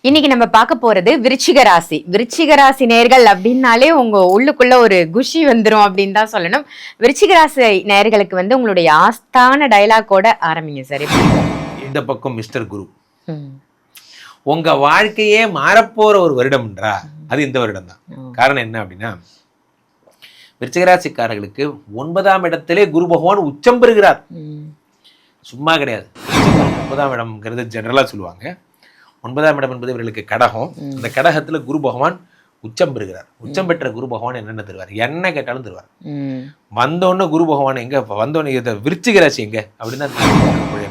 இன்னைக்கு நம்ம பார்க்க போறது விருச்சிக ராசி. விருச்சிக ராசி நேர்கள் அப்படின்னாலே உங்க உள்ளுக்குள்ள ஒரு குஷி வந்துரும் அப்படின்னு தான் சொல்லணும். விருச்சிக ராசி நேர்களுக்கு உங்களுடைய ஆஸ்தான டயலாக்கோட ஆரம்பிங்க சார். இந்த பக்கம் மிஸ்டர் குரு, உங்க வாழ்க்கையே மாறப்போற ஒரு வருடம்ன்றா அது இந்த வருடம் தான். காரணம் என்ன அப்படின்னா, விருச்சிகராசிக்காரர்களுக்கு 9ஆம் இடத்திலே குரு பகவான் உச்சம் பெறுகிறார். சும்மா கிடையாது. 9ஆம் இடம்ங்கிறது ஜெனரலா சொல்லுவாங்க. 9ஆம் இடம் என்பது இவர்களுக்கு கடகம். அந்த கடகத்துல குரு பகவான் உச்சம் பெறுகிறார். உச்சம் பெற்ற குரு பகவான் என்னென்ன தருவார்? என்ன கேட்டாலும் தருவார். வந்தோடனே குரு பகவான் எங்க வந்தோடனே விருச்சிக ராசி எங்க அப்படின்னா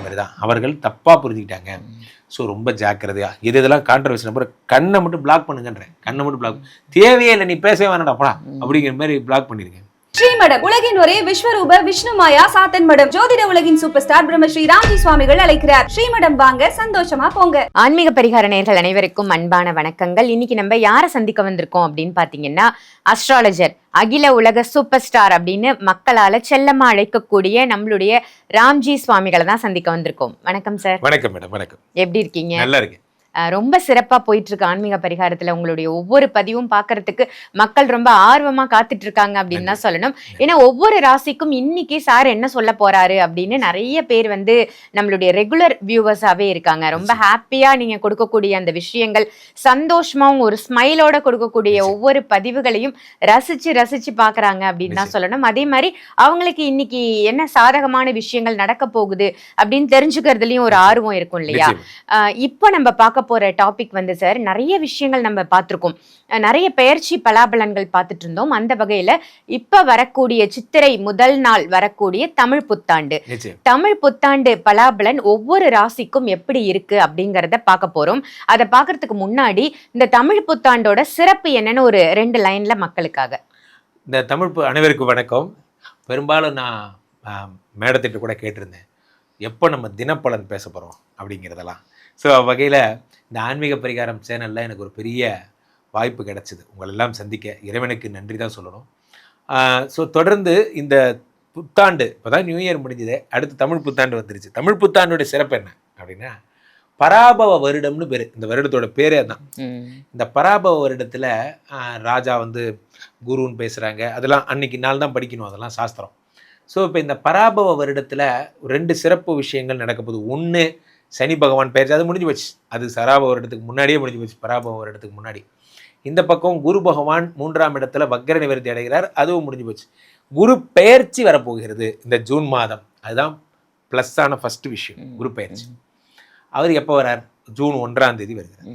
மாதிரிதான் அவர்கள் தப்பா புரிஞ்சுக்கிட்டாங்க. ஸோ ரொம்ப ஜாக்கிரதையா இதெல்லாம் கான்ட்ரவர்சி நம்பர் கண்ணை மட்டும் பிளாக் பண்ணுங்கன்றேன். கண்ணை மட்டும் பிளாக், தேவையே இல்லை, நீ பேசவே வேணாடாப்பா அப்படிங்கிற மாதிரி பிளாக் பண்ணிருக்கேன். ஸ்ரீமடம் உலகின் ஒரே விஸ்வரூப விஷ்ணு மாயா சாத்தன் மடம். ஜோதிட உலகின் சூப்பர் ஸ்டார் பிரம்மஸ்ரீ ராம்ஜி சுவாமிகள் அழைக்கிறார். ஸ்ரீமடம் வாங்க, சந்தோஷமா போங்க. ஆன்மீக பரிகார நேயர்கள் அனைவருக்கும் அன்பான வணக்கங்கள். இன்னைக்கு நம்ம யாரை சந்திக்க வந்திருக்கோம் அப்படின்னு பாத்தீங்கன்னா, அஸ்ட்ராலஜர், அகில உலக சூப்பர் ஸ்டார் அப்படின்னு மக்களால செல்லமா அழைக்கக்கூடிய நம்மளுடைய ராம்ஜி சுவாமிகளை தான் சந்திக்க வந்திருக்கோம். வணக்கம் சார். வணக்கம் மேடம். வணக்கம். எப்படி இருக்கீங்க? நல்லா இருக்கு. ரொம்ப சிறப்பா போயிட்டு இருக்கு ஆன்மீக பரிகாரத்துல. உங்களுடைய ஒவ்வொரு பதிவும் பாக்குறதுக்கு மக்கள் ரொம்ப ஆர்வமா காத்துட்டு இருக்காங்க அப்படின்னு தான் சொல்லணும். ஏன்னா ஒவ்வொரு ராசிக்கும் இன்னைக்கு சார் என்ன சொல்ல போறாரு அப்படின்னு நிறைய பேர் நம்மளுடைய ரெகுலர் வியூவர்ஸாவே இருக்காங்க. ரொம்ப ஹாப்பியா நீங்க கொடுக்கக்கூடிய அந்த விஷயங்கள், சந்தோஷமா ஒரு ஸ்மைலோட கொடுக்கக்கூடிய ஒவ்வொரு பதிவுகளையும் ரசிச்சு ரசிச்சு பாக்குறாங்க அப்படின்னு தான் சொல்லணும். அதே மாதிரி அவங்களுக்கு இன்னைக்கு என்ன சாதகமான விஷயங்கள் நடக்க போகுது அப்படின்னு தெரிஞ்சுக்கிறதுலயும் ஒரு ஆர்வம் இருக்கும் இல்லையா? இப்போ நம்ம பார்க்க போற டாபிக் சார், நிறைய விஷயங்கள் நம்ம பார்த்திருக்கோம். நிறைய பெயர்ச்சி பலாபலன்கள் பார்த்துட்டு இருந்தோம். அந்த வகையில இப்ப வரக்கூடிய சித்திரை முதல் நாள் வரக்கூடிய தமிழ் புத்தாண்டு, தமிழ் புத்தாண்டு பலாபலன் ஒவ்வொரு ராசிக்கும் எப்படி இருக்கு அப்படிங்கறத பார்க்க போறோம். அதை பார்க்கறதுக்கு முன்னாடி இந்த தமிழ் புத்தாண்டோட சிறப்பு என்னன்னு ஒரு 2 லைன்ல மக்களுக்காக. இந்த தமிழ் அனைவருக்கும் வணக்கம். பெரும்பாலும் நான் மேடத்திட்ட கூட கேட்டிருந்தேன், எப்போ நம்ம தினப்பலன் பேச போறோம் அப்படிங்கிறதெல்லாம். ஸோ வகையில் இந்த ஆன்மீக பரிகாரம் சேனலில் எனக்கு ஒரு பெரிய வாய்ப்பு கிடைச்சிது. உங்களெல்லாம் சந்திக்க இறைவனுக்கு நன்றி தான் சொல்லணும். ஸோ தொடர்ந்து இந்த புத்தாண்டு, இப்போ தான் நியூ இயர் முடிஞ்சது, அடுத்து தமிழ் புத்தாண்டு வந்துருச்சு. தமிழ் புத்தாண்டுடைய சிறப்பு என்ன அப்படின்னா, பராபவ வருடம்னு பேர். இந்த வருடத்தோட பேரே தான். இந்த பராபவ வருடத்தில் ராஜா குருன்னு பேசுகிறாங்க. அதெல்லாம் அன்னைக்கு நாள் தான் படிக்கணும், அதெல்லாம் சாஸ்திரம். ஸோ இப்போ இந்த பராபவ வருடத்தில் 2 சிறப்பு விஷயங்கள் நடக்க போகுது. ஒன்று, சனி பகவான் பெயர்ச்சி, அது முடிஞ்சு போச்சு. அது சராபவ வருடத்துக்கு முன்னாடியே முடிஞ்சு போச்சு. பராபவ வருடத்துக்கு முன்னாடி. இந்த பக்கம் குரு பகவான் 3ஆம் இடத்துல வக்ர நிவர்த்தி அடைகிறார், அதுவும் முடிஞ்சு போச்சு. குரு பெயர்ச்சி வரப்போகிறது இந்த ஜூன் மாதம். அதுதான் ப்ளஸ்ஸான ஃபர்ஸ்ட் விஷயம். குரு பெயர்ச்சி அவர் எப்போ வரார்? ஜூன் 1ஆம் தேதி வருகிறார்.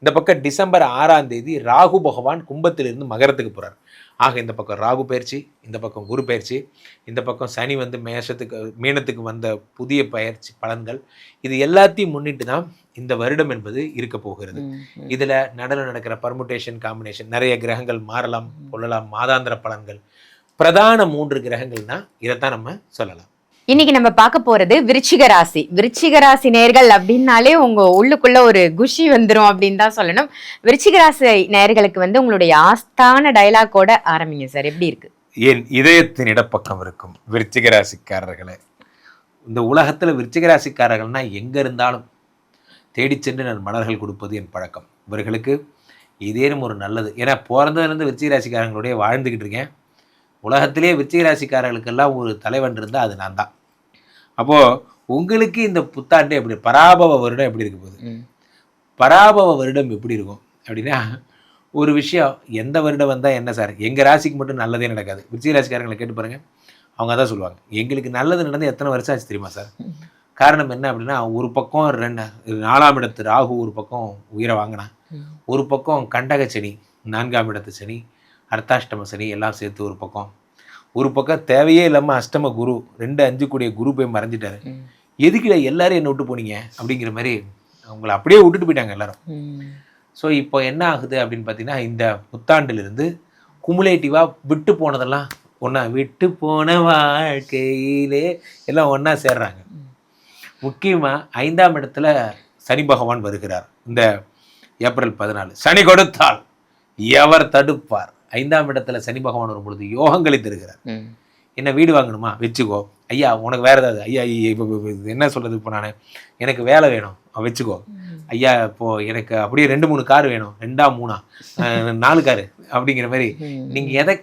இந்த பக்கம் டிசம்பர் 6ஆம் தேதி ராகு பகவான் கும்பத்திலிருந்து மகரத்துக்கு போகிறார். ஆக இந்த பக்கம் ராகு பயிற்சி, இந்த பக்கம் குரு பயிற்சி, இந்த பக்கம் சனி மீனத்துக்கு வந்த புதிய பயிற்சி பலன்கள், இது எல்லாத்தையும் முன்னிட்டு தான் இந்த வருடம் என்பது இருக்க போகிறது. இதில் நடக்கிற பர்முட்டேஷன், காம்பினேஷன், நிறைய கிரகங்கள் மாறலாம், கொள்ளலாம், மாதாந்திர பலன்கள், பிரதான 3 கிரகங்கள்னா இதைத்தான் நம்ம சொல்லலாம். இன்னைக்கு நம்ம பார்க்க போறது விருச்சிக ராசி. விருச்சிக ராசி நேர்கள் அப்படின்னாலே உங்க உள்ளுக்குள்ள ஒரு குஷி வந்துரும் அப்படின்னு தான் சொல்லணும். விருச்சிக ராசி நேர்களுக்கு உங்களுடைய ஆஸ்தான டயலாக்கோட ஆரம்பிங்க சார். எப்படி இருக்கு? என் இதயத்தின் இடப்பக்கம் இருக்கும் விருச்சிக ராசிக்காரர்களே, இந்த உலகத்துல விருச்சிக ராசிக்காரர்கள்னா எங்க இருந்தாலும் தேடி சென்று நான் மலர்கள் கொடுப்பது என் பழக்கம். இவர்களுக்கு இதேனும் ஒரு நல்லது. ஏன்னா பிறந்ததுலேருந்து விருச்சிக ராசிக்காரங்களுடைய வாழ்ந்துக்கிட்டு இருக்கேன். உலகத்திலே விருச்சிக ராசிக்காரர்களுக்கெல்லாம் ஒரு தலைவன் இருந்தால் அது நான் தான். அப்போது உங்களுக்கு இந்த புத்தாண்டு எப்படி, பராபவ வருடம் எப்படி இருக்க போகுது? பராபவ வருடம் எப்படி இருக்கும் அப்படின்னா, ஒரு விஷயம், எந்த வருடம் வந்தால் என்ன சார், எங்கள் ராசிக்கு மட்டும் நல்லதே நடக்காது. விருச்சிக ராசிக்காரங்களை கேட்டு பாருங்கள், அவங்க தான் சொல்லுவாங்க, எங்களுக்கு நல்லது நடந்து எத்தனை வருஷம் ஆச்சு தெரியுமா சார்? காரணம் என்ன அப்படின்னா, ஒரு பக்கம் 4ஆம் இடத்து ராகு ஒரு பக்கம் உயிரை வாங்கினா, ஒரு பக்கம் கண்டக சனி, 4ஆம் இடத்து சனி, அர்த்தாஷ்டம சனி எல்லாம் சேர்த்து ஒரு பக்கம் தேவையே இல்லாமல் அஷ்டம குரு, 2-5 கூடிய குரு போய் மறைஞ்சிட்டாரு. எதுக்குல எல்லாரும் என்ன விட்டு போனீங்க அப்படிங்கிற மாதிரி அவங்கள அப்படியே விட்டுட்டு போயிட்டாங்க எல்லாரும். ஸோ இப்போ என்ன ஆகுது அப்படின்னு பார்த்தீங்கன்னா, இந்த புத்தாண்டிலிருந்து குமுலேட்டிவாக விட்டு போனதெல்லாம் ஒன்றா, விட்டு போன வாழ்க்கையிலே எல்லாம் ஒன்றா சேர்றாங்க. முக்கியமாக 5ஆம் இடத்துல சனி பகவான் வருகிறார். இந்த ஏப்ரல் 14 சனி கொடுத்தால் எவர் தடுப்பார்? 5ஆம் இடத்துல சனி பகவான் வரும் பொழுது யோகங்களை தருகிறார். என்ன வீடு வாங்கணுமா வச்சுக்கோ, ஐயா உனக்கு வேறு ஏதாவது ஐயா இப்போ என்ன சொல்கிறது, இப்போ நான் எனக்கு வேலை வேணும் வச்சுக்கோ ஐயா, இப்போது எனக்கு அப்படியே 2-3 கார் வேணும், 2-3 4 காரு அப்படிங்கிற மாதிரி நீங்கள் எதை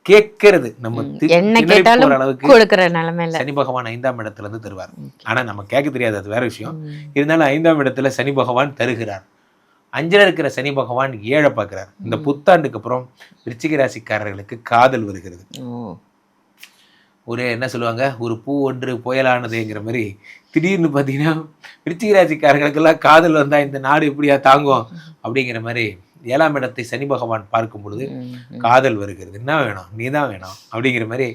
கேட்கறது நம்ம என்ன கேட்டாலும் அளவுக்கு கொடுக்கிற நிலைமையில சனி பகவான் 5ஆம் இடத்துல இருந்து தருவார். ஆனா நம்ம கேட்க தெரியாது, அது வேற விஷயம். இருந்தாலும் 5ஆம் இடத்துல சனி பகவான் தருகிறார். 5ல் இருக்கிற சனி பகவான் 7 பார்க்கிறார். இந்த புத்தாண்டுக்கு அப்புறம் விருச்சிக ராசிக்காரர்களுக்கு காதல் வருகிறது. ஒரு என்ன சொல்லுவாங்க, ஒரு பூ ஒன்று புயலானதுங்கிற மாதிரி திடீர்னு பார்த்தீங்கன்னா விருச்சிக ராசிக்காரர்களுக்கெல்லாம் காதல் வந்தா இந்த நாடு எப்படியா தாங்கும் அப்படிங்கிற மாதிரி 7ஆம் இடத்தை சனி பகவான் பார்க்கும் பொழுது காதல் வருகிறது. என்ன வேணும், நீ தான் வேணும் அப்படிங்கிற மாதிரி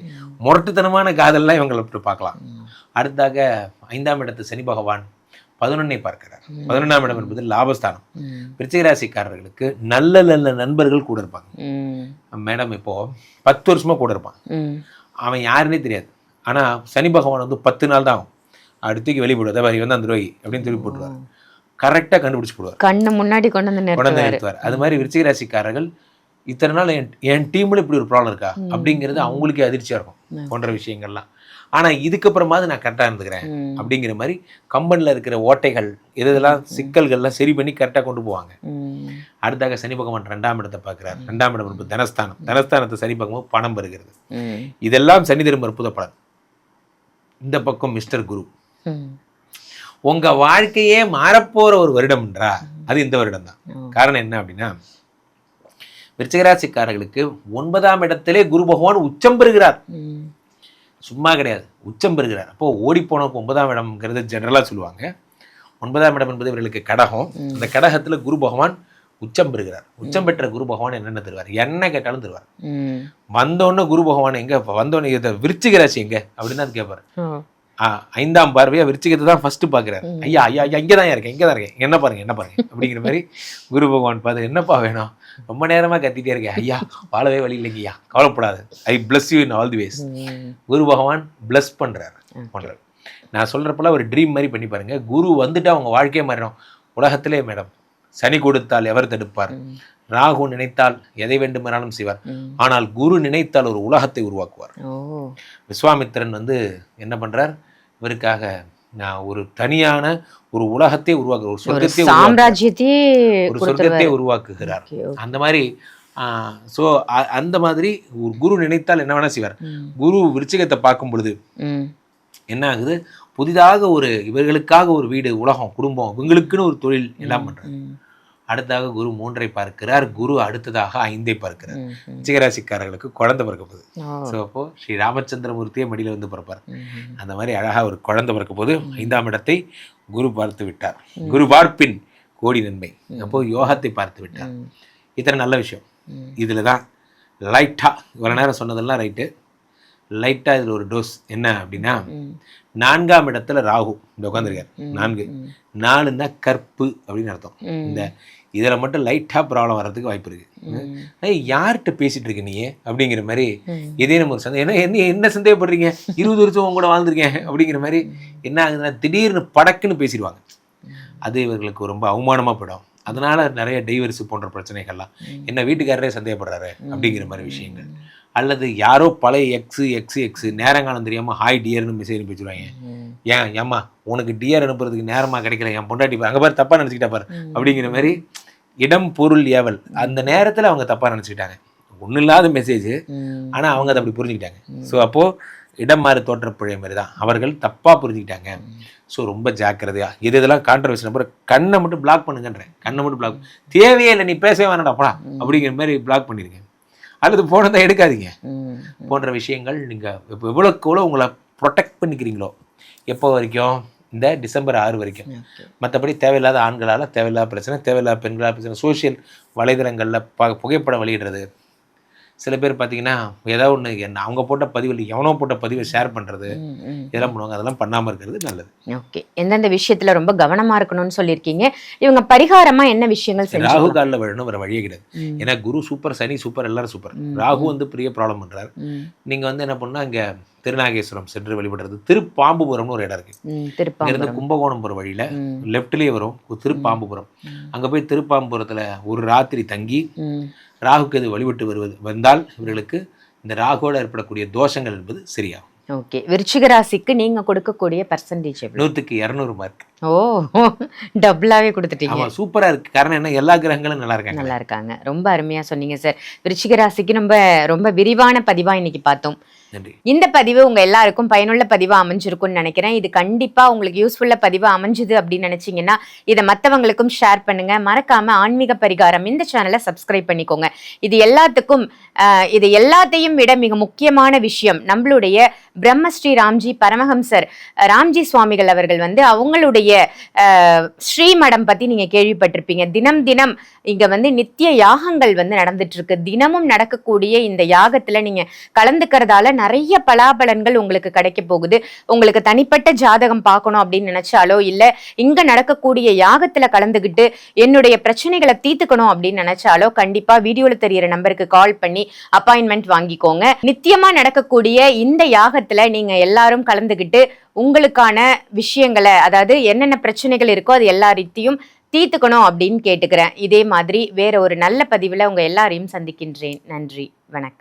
முரட்டுத்தனமான காதல்லாம் இவங்களை இப்படி பார்க்கலாம். அடுத்தாக 5ஆம் இடத்து சனி பகவான் 11ஐ பார்க்கிறார். 11ஆம் இடம் என்பது லாபஸ்தானம். விருச்சிக ராசிக்காரர்களுக்கு நல்ல நல்ல நண்பர்கள் கூட இருப்பாங்க. மேடம் இப்போ 10 வருஷமா கூட இருப்பான், அவன் யாருன்னே தெரியாது. ஆனா சனி பகவான் வந்து 10 நாள் தான் ஆகும், அடுத்துக்கு வெளிப்படுவார், மாதிரி வந்து அந்த துரோகி அப்படின்னு சொல்லி போட்டுருவார். கரெக்டாக கண்டுபிடிச்சு போடுவார், கண்ணு முன்னாடி கொண்டு வந்து நிறுத்துவார். அது மாதிரி விருச்சிக ராசிக்காரர்கள் இத்தனை நாள் என் டீம்ல இப்படி ஒரு ப்ராப்ளம் இருக்கா அப்படிங்கிறது அவங்களுக்கே அதிர்ச்சியா இருக்கும் போன்ற விஷயங்கள்லாம். ஆனா இதுக்கப்புறமாவது நான் கரெக்டாக இருந்துக்கிறேன் அப்படிங்கிற மாதிரி கம்பெனியில் இருக்கிற ஓட்டைகள் இதெல்லாம் சிக்கல்கள்லாம் சரி பண்ணி கரெக்டாக கொண்டு போவாங்க. அடுத்தாக சனி பகவான் 2ஆம் இடத்தை பார்க்கிறார். 2ஆம் இடம் தனஸ்தானம். தனஸ்தானத்தை சனி பகவான் பணம் பெறுகிறது. இதெல்லாம் சனி தரும் அற்புத பலன். இந்த பக்கம் மிஸ்டர் குரு, உங்க வாழ்க்கையே மாறப்போற ஒரு வருடம்ன்றா அது இந்த வருடம் தான். காரணம் என்ன அப்படின்னா விருச்சிகராசிக்காரர்களுக்கு 9ஆம் இடத்திலே குரு பகவான் உச்சம் பெறுகிறார். சும்மா கிடையாது, உச்சம் பெறுகிறார். அப்போ ஓடி போனவுக்கு 9ஆம் இடம்ங்கிறது ஜெனரலா சொல்லுவாங்க. 9ஆம் இடம் என்பது இவர்களுக்கு கடகம். இந்த கடகத்துல குரு பகவான் உச்சம் பெறுகிறார். உச்சம் பெற்ற குரு பகவான் என்னென்ன தருவார், என்ன கேட்டாலும் தருவார். வந்தோடனே குரு பகவான் எங்க வந்தோடனே இதை விருச்சிக ராசி எங்க அப்படின்னு அது கேட்பாரு. 5ஆம் பார்வையா விருச்சிகத்தை தான் ஃபர்ஸ்ட் பாக்குறாரு. ஐயா ஐயா ஐயா இங்கதான் இருக்கேன் என்ன பாருங்க அப்படிங்கிற மாதிரி குரு பகவான் பார்த்து என்னப்பா வேணும், ரொம்ப நேரமா கத்திட்டே இருக்கேன் ஐயா, வாழவே வழி இல்லைங்கய்யா, கவலைப்படாது, I bless you in all the ways. குரு பகவான் பிளஸ் பண்றாரு. நான் சொல்றப்பெல்லாம் ஒரு ட்ரீம் மாதிரி பண்ணி பாருங்க. குரு வந்துட்டு அவங்க வாழ்க்கையே மாறிடும். உலகத்திலே மேடம் சனி கொடுத்தால் எவர் தடுப்பார், ராகு நினைத்தால் எதை வேண்டுமானாலும் செய்வார், ஆனால் குரு நினைத்தால் ஒரு உலகத்தை உருவாக்குவார். விஸ்வாமித்திரன் வந்து என்ன பண்றார், இவருக்காக நான் ஒரு தனியான ஒரு உலகத்தை உருவாக்குற ஒரு சொர்க்கத்தை உருவாக்குகிறார். அந்த மாதிரி ஸோ அந்த மாதிரி ஒரு குரு நினைத்தால் என்ன வேணா செய்வார். குரு விருச்சிகத்தை பார்க்கும் பொழுது என்ன ஆகுது, புதிதாக ஒரு இவர்களுக்காக ஒரு வீடு, உலகம், குடும்பம், இவங்களுக்குன்னு ஒரு தொழில் எல்லாம் பண்றாரு. அடுத்ததாக குரு 3ஐ பார்க்கிறார். குரு அடுத்ததாக 5ஐ பார்க்கிறார். விருச்சிகராசிக்காரர்களுக்கு குழந்தை பிறக்க போகுது. ஸோ அப்போ ஸ்ரீ ராமச்சந்திரமூர்த்தியே மடியில் வந்து பிறப்பார். அந்த மாதிரி அழகா ஒரு குழந்தை பிறக்க போது 5ஆம் இடத்தை குரு பார்த்து விட்டார். குரு பார்ப்பின் கோடி நன்மை. அப்போ யோகத்தை பார்த்து விட்டார். இத்தனை நல்ல விஷயம். இதுல தான் லைட்டா இவ்வளவு நேரம் சொன்னதெல்லாம் ரைட்டு, லைட்டா இதுல ஒரு டோஸ் என்ன அப்படின்னா 4ஆம் இடத்துல ராகு இந்த உட்காந்துருக்காரு. 4 கற்பு அப்படின்னு அர்த்தம். இந்த இதுல மட்டும் லைட்டா ப்ராப்ளம் வர்றதுக்கு வாய்ப்பு இருக்கு. யார்கிட்ட பேசிட்டு இருக்க நீ அப்படிங்கிற மாதிரி இதே நம்ம ஒரு சந்தேகம், என்ன சந்தேகப்படுறீங்க, 20 வருஷம் உங்க கூட வாழ்ந்துருக்கேன் அப்படிங்கிற மாதிரி என்ன ஆகுதுன்னா திடீர்னு படக்குன்னு பேசிடுவாங்க. அது இவர்களுக்கு ரொம்ப அவமானமா போயிடும். அதனால நிறைய டைவர்ஸ் போன்ற பிரச்சனைகள்லாம், என்ன வீட்டுக்காரரே சந்தேகப்படுறாரு அப்படிங்கிற மாதிரி விஷயங்கள், அல்லது யாரோ பழைய எக்ஸ் நேரங்காலம் தெரியாம ஹாய் டியர்னு மெசேஜ் அனுப்பி வச்சுருவாங்க. ஏன் ஏம்மா உனக்கு டியர் அனுப்புறதுக்கு நேரமா கிடைக்கல, என் பொண்டாட்டி அங்கே பாரு தப்பா நினச்சிக்கிட்டா பாரு அப்படிங்கிற மாதிரி இடம் பொருள் ஏவல். அந்த நேரத்தில் அவங்க தப்பா நினச்சிக்கிட்டாங்க. ஒன்றும் இல்லாத மெசேஜ், ஆனால் அவங்க அதை அப்படி புரிஞ்சுக்கிட்டாங்க. ஸோ அப்போ இடம் மாறு தோற்றப்பழைய மாதிரி தான் அவர்கள் தப்பா புரிஞ்சுக்கிட்டாங்க. ஸோ ரொம்ப ஜாக்கிரதையா இதெல்லாம் கான்ட்ரவர்சி நம்பர் கண்ணை மட்டும் பிளாக் பண்ணுங்கன்றேன். கண்ணை மட்டும் பிளாக், தேவையே இல்லை, நீ பேசவே வேணாடாப்பா அப்படிங்கிற மாதிரி பிளாக் பண்ணிருக்கேன். அல்லது போனதை எடுக்காதீங்க போன்ற விஷயங்கள் நீங்கள் இப்போ எவ்வளோக்கு எவ்வளோ உங்களை ப்ரொடெக்ட் பண்ணிக்கிறீங்களோ எப்போ வரைக்கும், இந்த டிசம்பர் 6 வரைக்கும். மற்றபடி தேவையில்லாத ஆண்களால் தேவையில்லாத பிரச்சனை, தேவையில்லாத பெண்களால் பிரச்சனை, சோஷியல் வலைதளங்களில் புகைப்படம் வெளியிடுறது, சில பேர் பார்த்தீங்கன்னா ஏதாவது ஒன்று அவங்க போட்ட பதிவில் எவனோ போட்ட பதிவை ஷேர் பண்ணுறது, இதெல்லாம் பண்ணுவாங்க. அதெல்லாம் பண்ணாமல் இருக்கிறது நல்லது. ஓகே, எந்தெந்த விஷயத்தில் ரொம்ப கவனமாக இருக்கணும்னு சொல்லியிருக்கீங்க. இவங்க பரிகாரமாக என்ன விஷயங்கள் செய்யணும்? ராகு காலில் விழணும், வேறு வழியே கிடையாது. ஏன்னா குரு சூப்பர், சனி சூப்பர், எல்லாரும் சூப்பர். ராகு வந்து பெரிய ப்ராப்ளம் பண்ணுறாரு. நீங்கள் வந்து என்ன பண்ணால் இங்கே திருநாகேஸ்வரம் சென்று வழிபடுறது. திருப்பாம்புபுரம்னு ஒரு இடம் இருக்கு. இங்கிருந்து கும்பகோணம் போகிற வழியில் லெஃப்ட்லேயே வரும் திருப்பாம்புபுரம். அங்கே போய் திருப்பாம்புரத்தில் ஒரு ராத்திரி தங்கி ராகுக்கு அது வழிபட்டு வந்தால் இவர்களுக்கு இந்த ராகுவோட ஏற்படக்கூடிய தோஷங்கள் என்பது சரியாகும். ஓகே, விருச்சிக ராசிக்கு நீங்க கொடுக்கக்கூடிய பர்சன்டேஜ் எவ்வளவு? 100க்கு 200 மார்க். ஓ, டபுளாவே கொடுத்துட்டீங்க. ஆமா, சூப்பரா இருக்கு. காரணம் என்ன, எல்லா கிரகங்களும் நல்லா இருக்காங்க. நல்லா இருக்காங்க. ரொம்ப அருமையா சொன்னீங்க சார். விருச்சிக ராசிக்கு நம்ம ரொம்ப விரிவான பதிவா இன்னைக்கு பார்த்தோம். நன்றி. இந்த பதிவு உங்க எல்லாருக்கும் பயனுள்ள பதிவா அமைஞ்சிருக்கும்னு நினைக்கிறேன். இது கண்டிப்பா உங்களுக்கு யூஸ்ஃபுல்லா பதிவா அமைஞ்சுது அப்படின்னு நினைச்சீங்கன்னா இதை மற்றவங்களுக்கும் ஷேர் பண்ணுங்க. மறக்காம ஆன்மீக பரிகாரம் இந்த சேனலை சப்ஸ்கிரைப் பண்ணிக்கோங்க. இது எல்லாத்தையும் விட மிக முக்கியமான விஷயம், நம்மளுடைய பிரம்மஸ்ரீ ராம்ஜி பரமஹம்சர் ராம்ஜி சுவாமிகள் அவர்கள் அவங்களுடைய ஸ்ரீமடம் பத்தி நீங்க கேள்விப்பட்டிருப்பீங்க. தினம் இங்க நித்திய யாகங்கள் நடந்துட்டு இருக்கு. தினமும் நடக்கக்கூடிய இந்த யாகத்துல நீங்க கலந்துக்கிறதால நிறைய பலாபலன்கள் உங்களுக்கு கிடைக்க போகுது. உங்களுக்கு தனிப்பட்ட ஜாதகம் பார்க்கணும் அப்படின்னு நினைச்சாலோ இல்ல இங்க நடக்கக்கூடிய யாகத்துல கலந்துகிட்டு என்னுடைய பிரச்சனைகளை தீர்த்துக்கணும் அப்படின்னு நினைச்சாலோ கண்டிப்பா வீடியோல தெரியிற நம்பருக்கு கால் பண்ணி அப்பாயின்மெண்ட் வாங்கிக்கோங்க. நித்தியமா நடக்கக்கூடிய இந்த யாகத்துல நீங்க எல்லாரும் கலந்துகிட்டு உங்களுக்கான விஷயங்களை, அதாவது என்னென்ன பிரச்சனைகள் இருக்கோ அது எல்லாத்தையும் தீர்த்துக்கணும் அப்படின்னு கேட்டுக்கிறேன். இதே மாதிரி வேற ஒரு நல்ல பதிவுல உங்க எல்லாரையும் சந்திக்கின்றேன். நன்றி, வணக்கம்.